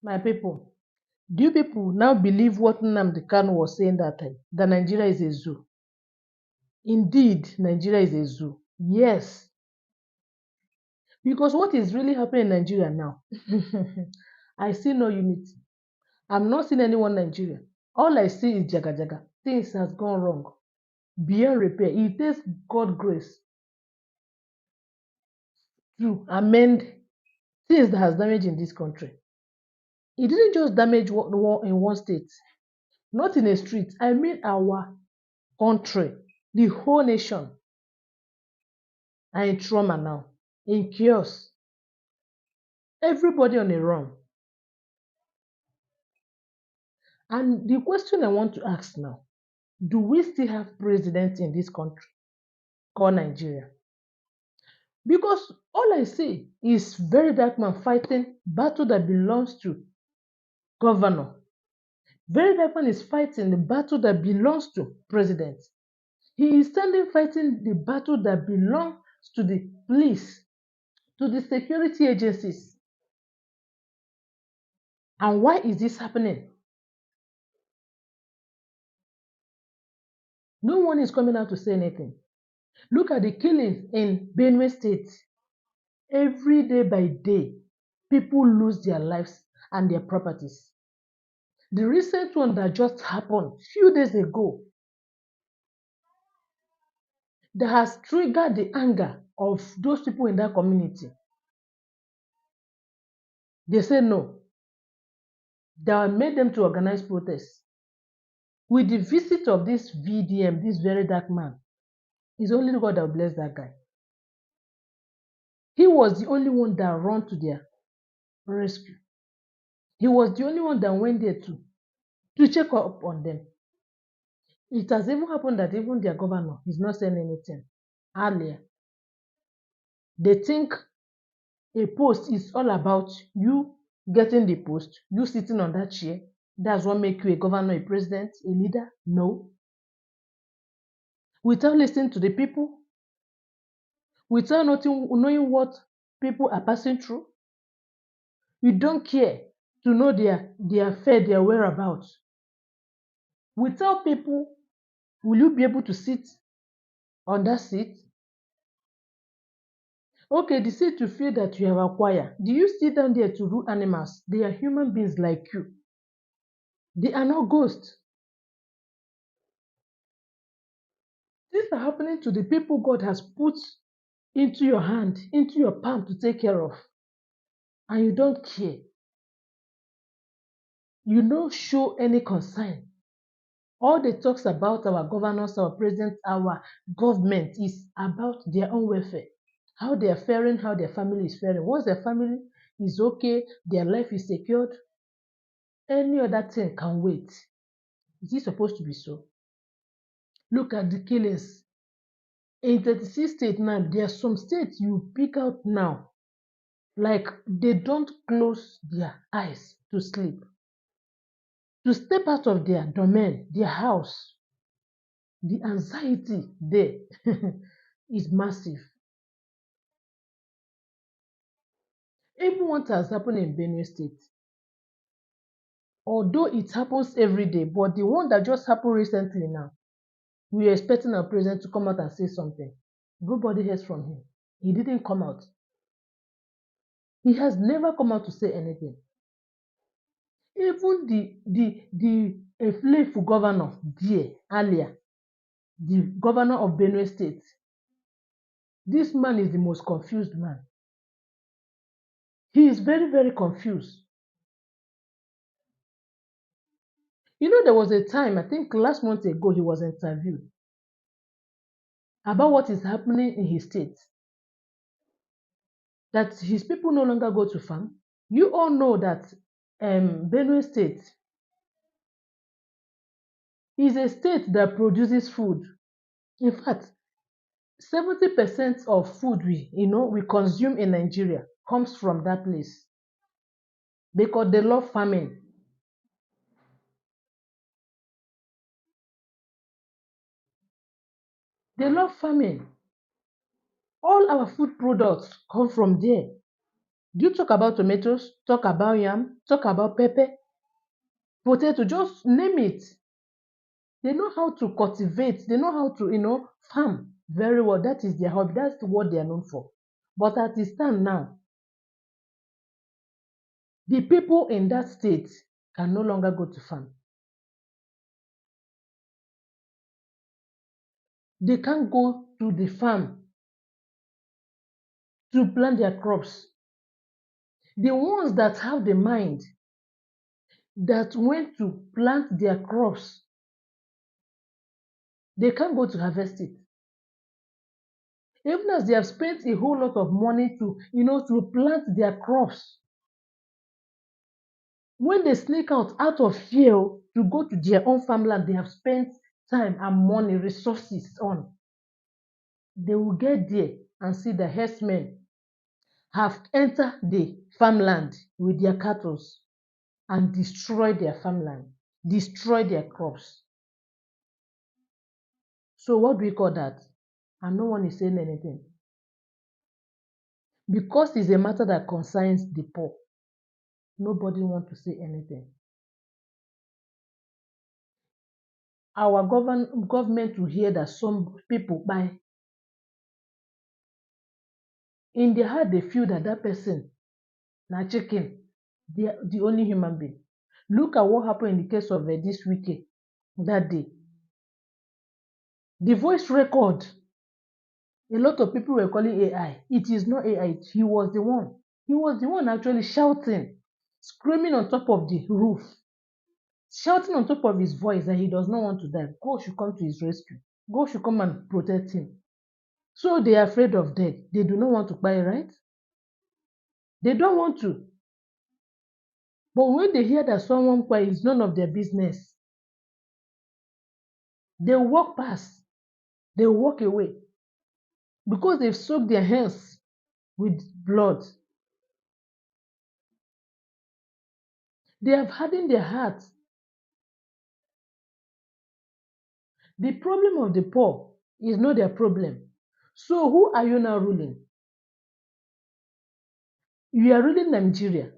My people, do you people now believe what Nnamdi Kanu was saying that time? That Nigeria is a zoo. Indeed, Nigeria is a zoo. Yes. Because what is really happening in Nigeria now? I see no unity. I'm not seeing anyone in Nigeria. All I see is jaga jaga. Things has gone wrong. Beyond repair. It takes God grace to amend things that has damaged in this country. It didn't just damage in one state, not in a street. I mean our country, the whole nation are in trauma now, in chaos. Everybody on a run. And the question I want to ask now, do we still have president in this country called Nigeria? Because all I see is very dark man fighting battle that belongs to governor. Very dark man is fighting the battle that belongs to president. He is standing fighting the battle that belongs to the police, to the security agencies. And why is this happening? No one is coming out to say anything. Look at the killings in Benue State. Every day by day, people lose their lives and their properties. The recent one that just happened few days ago that has triggered the anger of those people in that community. They say no. That made them to organize protests. With the visit of this VDM, this very dark man, it's only God that will bless that guy. He was the only one that ran to their rescue. He was the only one that went there to check up on them. It has even happened that even their governor is not saying anything earlier. They think a post is all about you getting the post, you sitting on that chair. That's what makes you a governor, a president, a leader. No. Without listening to the people, without knowing what people are passing through, you don't care to know their fate, their whereabouts. Without people, will you be able to sit on that seat? Okay, the seat you feel that you have acquired, do you sit down there to rule animals? They are human beings like you. They are not ghosts. These are happening to the people God has put into your hand, into your palm to take care of. And you don't care. You don't show any concern. All the talks about our governors, our president, our government is about their own welfare. How they are faring, how their family is faring. Once their family is okay, their life is secured, any other thing can wait. Is it supposed to be so? Look at the killings. In 36 states now, there are some states you pick out now, like they don't close their eyes to sleep. To step out of their domain, their house, the anxiety there is massive. Even what has happened in Benue State, although it happens every day, but the one that just happened recently now, we are expecting our president to come out and say something. Nobody hears from him. He didn't come out. He has never come out to say anything. Even the Eflefu governor there earlier, the governor of Benue State, this man is the most confused man. He is very, very confused. You know, there was a time, I think last month ago, he was interviewed about what is happening in his state. That his people no longer go to farm. You all know that Benue State is a state that produces food. In fact, 70% of food we consume in Nigeria comes from that place because they love farming. They love farming. All our food products come from there. Do you talk about tomatoes? Talk about yam? Talk about pepper? Potato? Just name it. They know how to cultivate. They know how to, farm very well. That is their hobby. That's what they are known for. But at this time now, the people in that state can no longer go to farm. They can't go to the farm to plant their crops. The ones that have the mind that went to plant their crops, they can't go to harvest it. Even as they have spent a whole lot of money to plant their crops, when they sneak out of fear to go to their own farmland they have spent time and money, resources on, they will get there and see the herdsmen have entered the farmland with their cattle and destroy their farmland, destroy their crops. So what do we call that? And no one is saying anything. Because it's a matter that concerns the poor, nobody wants to say anything. Our government will hear that some people buy. In their heart, they feel that that person, na chicken, they are the only human being. Look at what happened in the case of this weekend, that day. The voice record, a lot of people were calling AI. It is not AI. He was the one. He was the one actually shouting, screaming on top of the roof, shouting on top of his voice that he does not want to die. God should come to his rescue. God should come and protect him. So they are afraid of death. They do not want to buy, right? They don't want to. But when they hear that someone buy, it's none of their business. They walk past. They walk away. Because they've soaked their hands with blood. They have hardened their hearts. The problem of the poor is not their problem. So who are you now ruling? You are ruling Nigeria.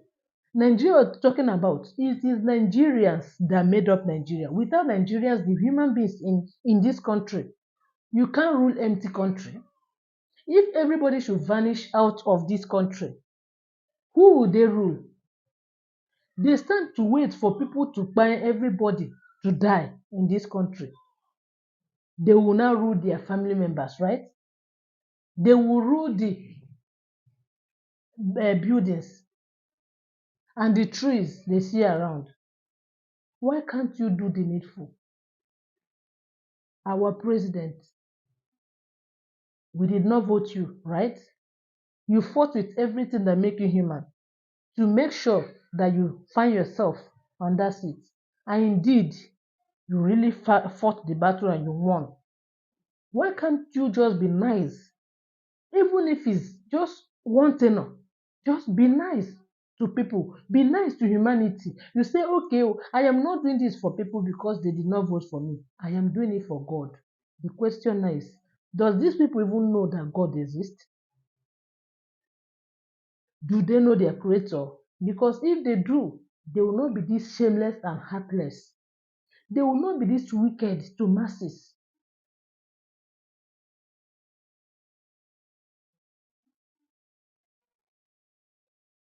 Nigeria we're talking about, it is Nigerians that made up Nigeria. Without Nigerians, the human beings in this country, you can't rule empty country. If everybody should vanish out of this country, who will they rule? They stand to wait for people to buy everybody to die in this country. They will now rule their family members, right? They will rule the buildings and the trees they see around. Why can't you do the needful? Our president, we did not vote you, right? You fought with everything that make you human to make sure that you find yourself on that seat. And indeed, you really fought the battle and you won. Why can't you just be nice? Even if it's just one tenor, just be nice to people. Be nice to humanity. You say, okay, I am not doing this for people because they did not vote for me. I am doing it for God. The question is, does these people even know that God exists? Do they know their creator? Because if they do, they will not be this shameless and heartless. They will not be this wicked to masses.